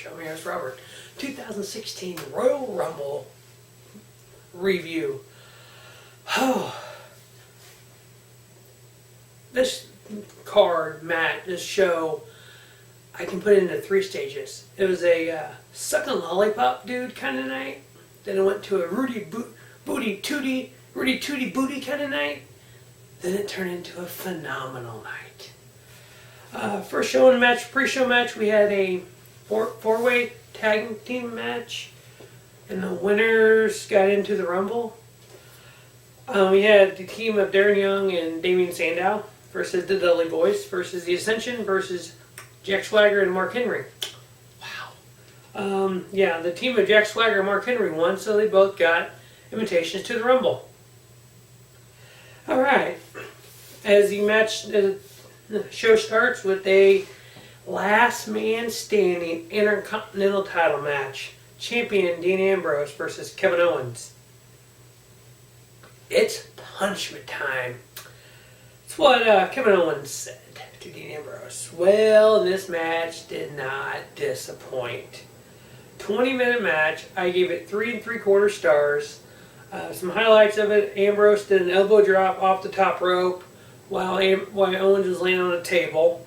Show. I'm your host, Robert. 2016 Royal Rumble review. Oh, this this show, I can put it into 3 stages. It was a sucking lollipop dude kind of night. Then it went to a Rudy Tooty Booty kind of night. Then it turned into a phenomenal night. First show in the match, pre-show match, we had a four-way tag team match, and the winners got into the Rumble. We had the team of Darren Young and Damien Sandow versus the Dudley Boys versus the Ascension versus Jack Swagger and Mark Henry. Wow. The team of Jack Swagger and Mark Henry won, so they both got invitations to the Rumble. Alright. As the show starts with a last man standing Intercontinental title match. Champion Dean Ambrose versus Kevin Owens. It's punishment time. That's what Kevin Owens said to Dean Ambrose. Well, this match did not disappoint. 20-minute match. I gave it 3 3/4 stars. Some highlights of it: Ambrose did an elbow drop off the top rope while Owens was laying on a table.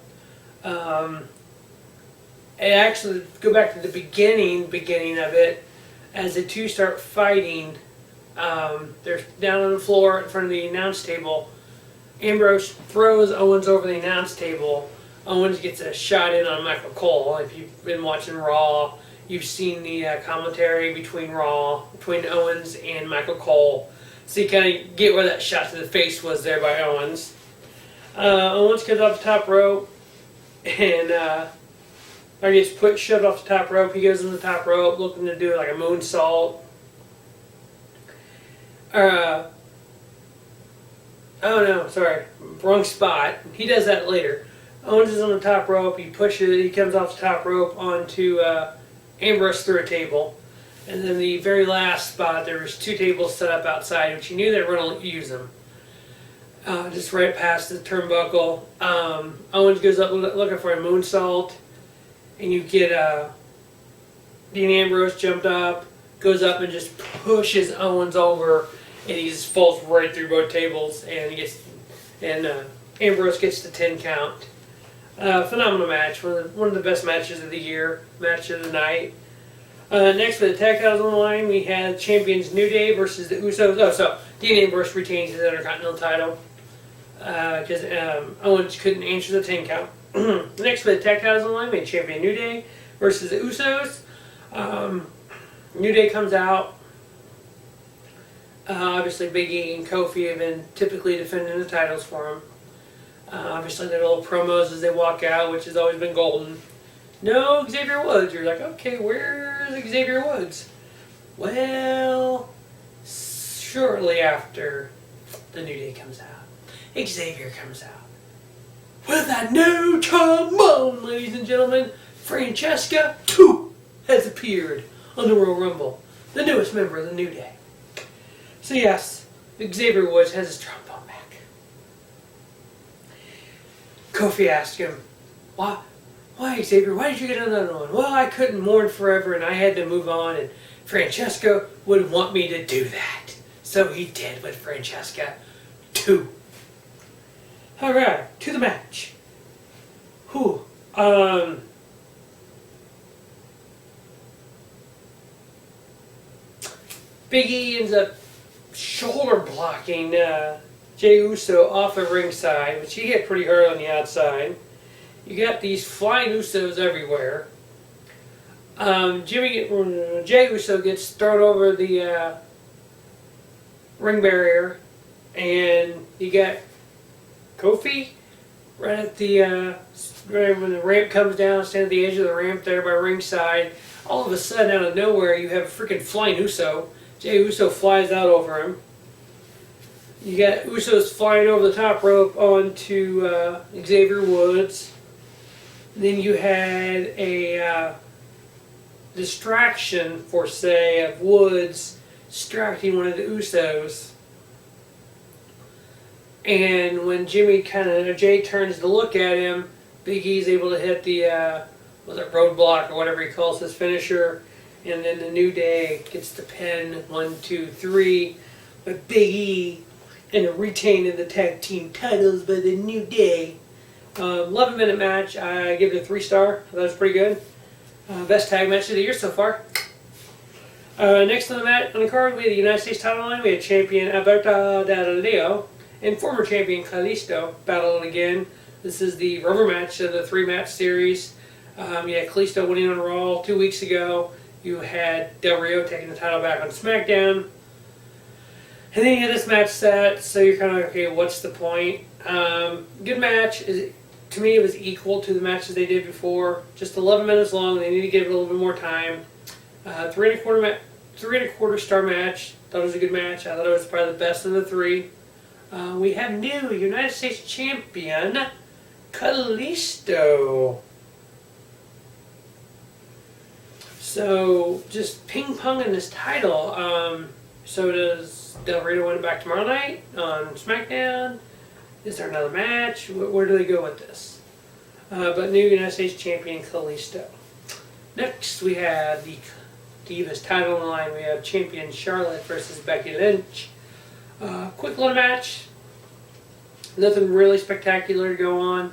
And actually, go back to the beginning of it, as the two start fighting. They're down on the floor in front of the announce table. Ambrose throws Owens over the announce table. Owens gets a shot in on Michael Cole. If you've been watching Raw, you've seen the commentary between Owens and Michael Cole. So you kind of get where that shot to the face was there by Owens. Owens comes off the top rope and gets shoved off the top rope. He goes on the top rope looking to do like a moonsault. Wrong spot. He does that later. Owens is on the top rope. He comes off the top rope onto Ambrose through a table. And then the very last spot, there was 2 tables set up outside, which he knew they were going to use them. Just right past the turnbuckle. Owens goes up looking for a moonsault. And you get Dean Ambrose jumped up, goes up and just pushes Owens over. And he just falls right through both tables, and Ambrose gets the 10 count. Phenomenal match, one of the best matches of the year, match of the night. Next, for the tag titles on the line, we had champions New Day versus the Usos. So Dean Ambrose retains his Intercontinental title because Owens couldn't answer the 10 count. Next, for the tag titles on the line, we had champion New Day versus the Usos. New Day comes out. Obviously, Big E and Kofi have been typically defending the titles for them. Obviously, their little promos as they walk out, which has always been golden. No Xavier Woods. You're like, okay, where's Xavier Woods? Well, shortly after the New Day comes out, Xavier comes out. With that new trombone, ladies and gentlemen, Francesca 2 has appeared on the Royal Rumble, the newest member of the New Day. So yes, Xavier Woods has his trombone back. Kofi asked him, why Xavier, why did you get another one? Well, I couldn't mourn forever and I had to move on, and Francesca would want me to do that. So he did with Francesca 2. Alright, to the match. Big E ends up shoulder blocking Jey Uso off of ringside, which he hit pretty hard on the outside. You got these flying Usos everywhere. Jey Uso gets thrown over the ring barrier, and you got Kofi right at right when the ramp comes down, stand at the edge of the ramp there by ringside. All of a sudden, out of nowhere, you have a freaking flying Uso. Jey Uso flies out over him. You got Usos flying over the top rope onto Xavier Woods. Then you had a distraction, of Woods distracting one of the Usos. And when Jay turns to look at him, Big E's able to hit the was it roadblock or whatever he calls his finisher. And then the New Day gets the pin 1, 2, 3 with Big E and a retain of the tag team titles by the New Day. 11-minute match. I give it a 3-star. That was pretty good. Best tag match of the year so far. Next on the card, we had the United States title line. We had champion Alberto Del Rio and former champion Kalisto battling again. This is the rubber match of the 3-match series. You had Kalisto winning on Raw 2 weeks ago. You had Del Rio taking the title back on SmackDown. And then you had this match set, so you're kind of like, okay, what's the point? Good match. To me, it was equal to the matches they did before. Just 11 minutes long. They need to give it a little bit more time. 3.25 star match. Thought it was a good match. I thought it was probably the best of the 3. We have new United States champion Kalisto. So just ping ponging this title. So does Del Rio win it back tomorrow night on SmackDown? Is there another match? Where do they go with this? But new United States champion Kalisto. Next we have the Divas title line. We have champion Charlotte versus Becky Lynch. Quick little match. Nothing really spectacular to go on.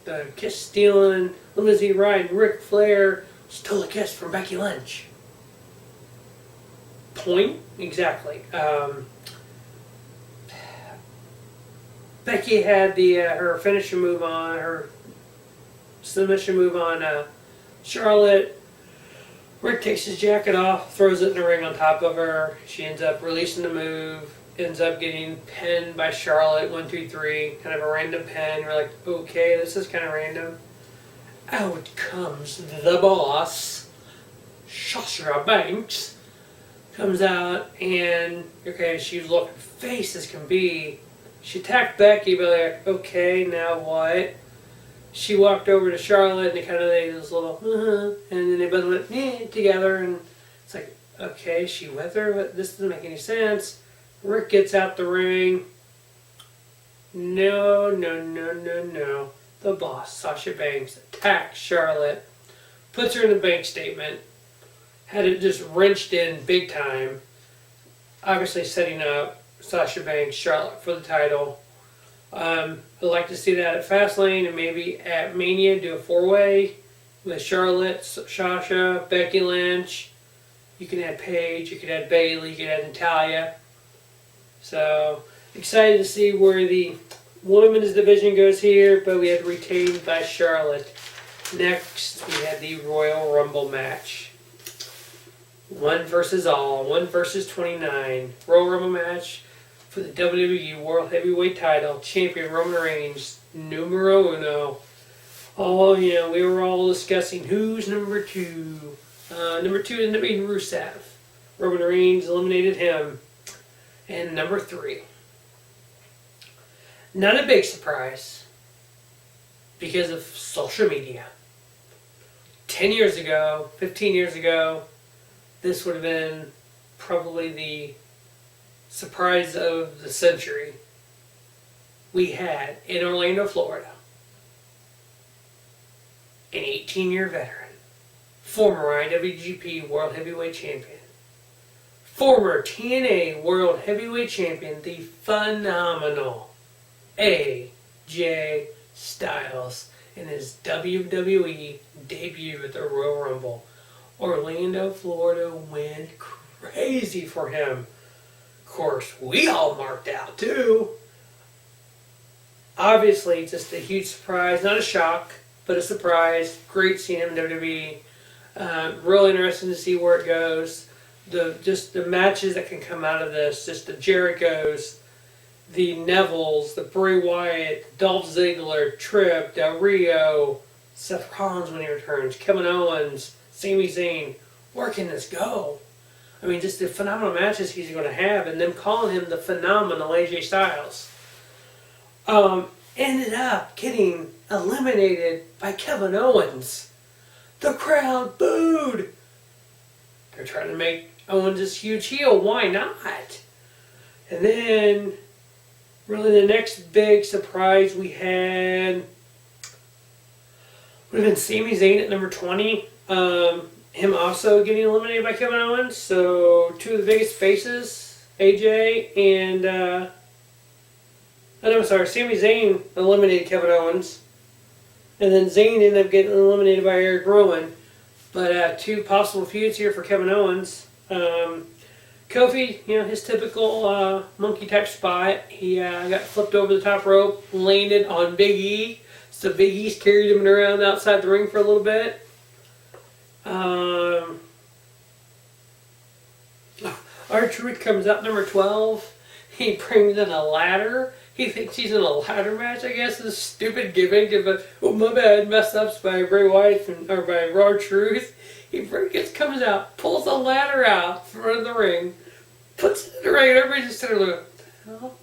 The kiss stealing, limousine ride, Ric Flair stole a kiss from Becky Lynch. Point? Exactly. Becky had her finishing move on, her submission move on Charlotte. Rick takes his jacket off, throws it in the ring on top of her. She ends up releasing the move, ends up getting pinned by Charlotte, 1, 2, 3. Kind of a random pin. You're like, okay, this is kind of random. Out comes the boss, Sasha Banks. Comes out and, okay, she's looking face as can be. She attacked Becky, but like, okay, now what? She walked over to Charlotte and they kind of did this little, and then they both went, together, and it's like, okay, she with her, but this doesn't make any sense. Rick gets out the ring. No. The boss, Sasha Banks, attacks Charlotte, puts her in the bank statement, had it just wrenched in big time, obviously setting up Sasha Banks, Charlotte for the title. I'd like to see that at Fastlane and maybe at Mania do a 4-way with Charlotte, Sasha, Becky Lynch. You can add Paige, you could add Bayley, you could add Natalya. So excited to see where the women's division goes here, but we had retained by Charlotte. Next, we had the Royal Rumble match. 1 versus all, 1 versus 29. Royal Rumble match for the WWE World Heavyweight title. Champion Roman Reigns, numero uno. Oh, yeah, we were all discussing who's number 2. Number 2 ended up being Rusev. Roman Reigns eliminated him. And number 3. Not a big surprise because of social media. 10 years ago, 15 years ago, this would have been probably the surprise of the century. We had in Orlando, Florida, an 18-year veteran, former IWGP World Heavyweight Champion, former TNA World Heavyweight Champion, the phenomenal AJ Styles in his WWE debut at the Royal Rumble. Orlando, Florida went crazy for him. Of course, we all marked out too. Obviously, just a huge surprise. Not a shock, but a surprise. Great seeing him in WWE. Real interesting to see where it goes. The matches that can come out of this. Just the Jerichos, the Nevilles, the Bray Wyatt, Dolph Ziggler, Tripp, Del Rio, Seth Rollins when he returns, Kevin Owens, Sami Zayn. Where can this go? I mean, just the phenomenal matches he's going to have, and them calling him the phenomenal AJ Styles. Ended up getting eliminated by Kevin Owens. The crowd booed. They're trying to make Owens this huge heel. Why not? And then, really the next big surprise we had would have been Sami Zayn at number 20. Him also getting eliminated by Kevin Owens. So two of the biggest faces, AJ and Sami Zayn eliminated Kevin Owens, and then Zayn ended up getting eliminated by Eric Rowan. But two possible feuds here for Kevin Owens. Kofi, his typical monkey type spot. He got flipped over the top rope, landed on Big E. So Big E's carried him around outside the ring for a little bit. R-Truth comes out number 12. He brings in a ladder. He thinks he's in a ladder match, I guess. This stupid gimmick of my bad, mess ups by Bray Wyatt or by R-Truth. He comes out, pulls the ladder out from the ring, puts it in the ring, and everybody's just sitting there like, what the hell?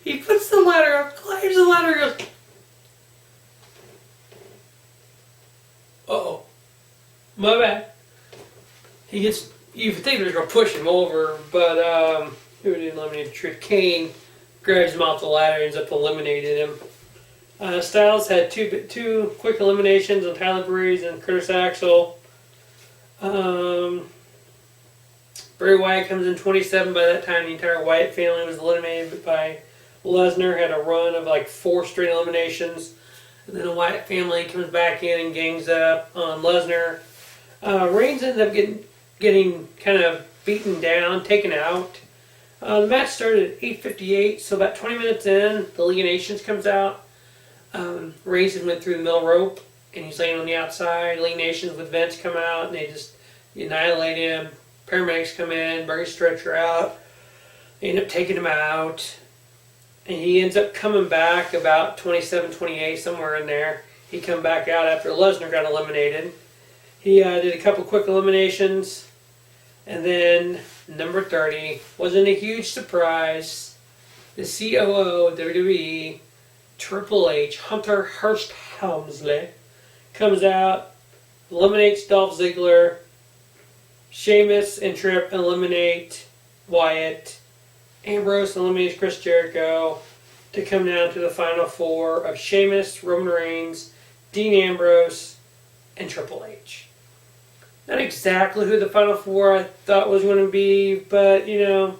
He puts the ladder up, climbs the ladder, and goes, uh-oh, my bad. You think they're going to push him over, but who did eliminate the Truth? Kane grabs him off the ladder, ends up eliminating him. Styles had two quick eliminations on Tyler Breeze and Curtis Axel. Bray Wyatt comes in 27. By that time, the entire Wyatt family was eliminated by Lesnar. Had a run of like 4 straight eliminations. And then the Wyatt family comes back in and gangs up on Lesnar. Reigns ends up getting kind of beaten down, taken out. The match started at 8:58, so about 20 minutes in, the League of Nations comes out. Reigns went through the middle rope, and he's laying on the outside. League of Nations with Vince come out, and they just annihilate him. Paramedics come in, bring his stretcher out. They end up taking him out. And he ends up coming back about 27, 28, somewhere in there. He come back out after Lesnar got eliminated. He did a couple quick eliminations. And then, number 30, wasn't a huge surprise. The COO of WWE, Triple H, Hunter Hearst Helmsley, comes out, eliminates Dolph Ziggler. Sheamus and Tripp eliminate Wyatt. Ambrose eliminates Chris Jericho to come down to the final 4 of Sheamus, Roman Reigns, Dean Ambrose, and Triple H. Not exactly who the final 4 I thought was going to be, but you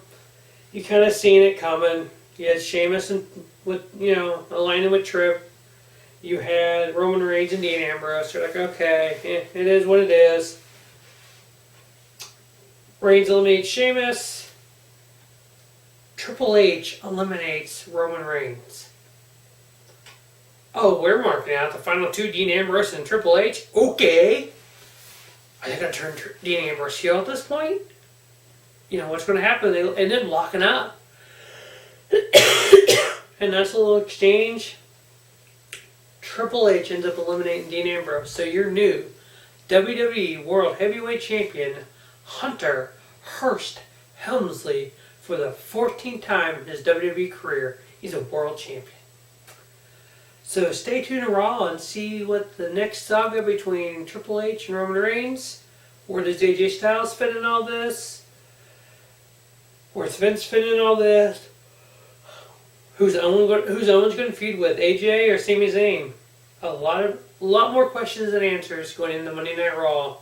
kind of seen it coming. You had Sheamus aligning with Tripp. You had Roman Reigns and Dean Ambrose. You're like, okay, it is what it is. Reigns eliminates Sheamus. Triple H eliminates Roman Reigns. Oh, we're marking out the final 2, Dean Ambrose and Triple H. Okay. Are they going to turn Dean Ambrose heel at this point? What's going to happen? They end up locking up. And that's a little exchange. Triple H ends up eliminating Dean Ambrose. So your new WWE World Heavyweight Champion, Hunter Hearst Helmsley, for the 14th time in his WWE career, he's a world champion. So stay tuned to Raw and see what the next saga between Triple H and Roman Reigns. Where does AJ Styles fit in all this? Where's Vince fit in all this? Who's Owens going to feud with, AJ or Sami Zayn? A lot more questions than answers going into Monday Night Raw.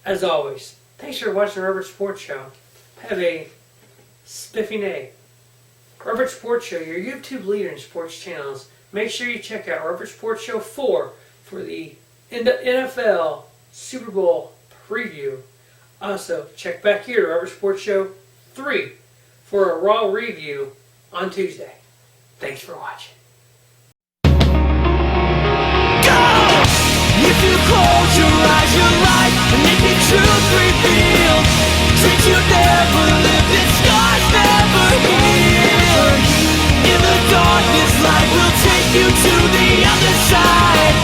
As always, thanks for watching the Robert Sports Show. Have a spiffy day. Robert Sports Show, your YouTube leader in sports channels. Make sure you check out Robert Sports Show 4 for the NFL Super Bowl preview. Also, check back here to Robert Sports Show 3 for a Raw review on Tuesday. Thanks for watching. If you close your eyes, your life, and make the truth revealed. Since you never lived, and scars never healed. In the darkness, light will take you to the other side.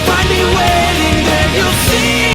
Find me waiting there, you'll see.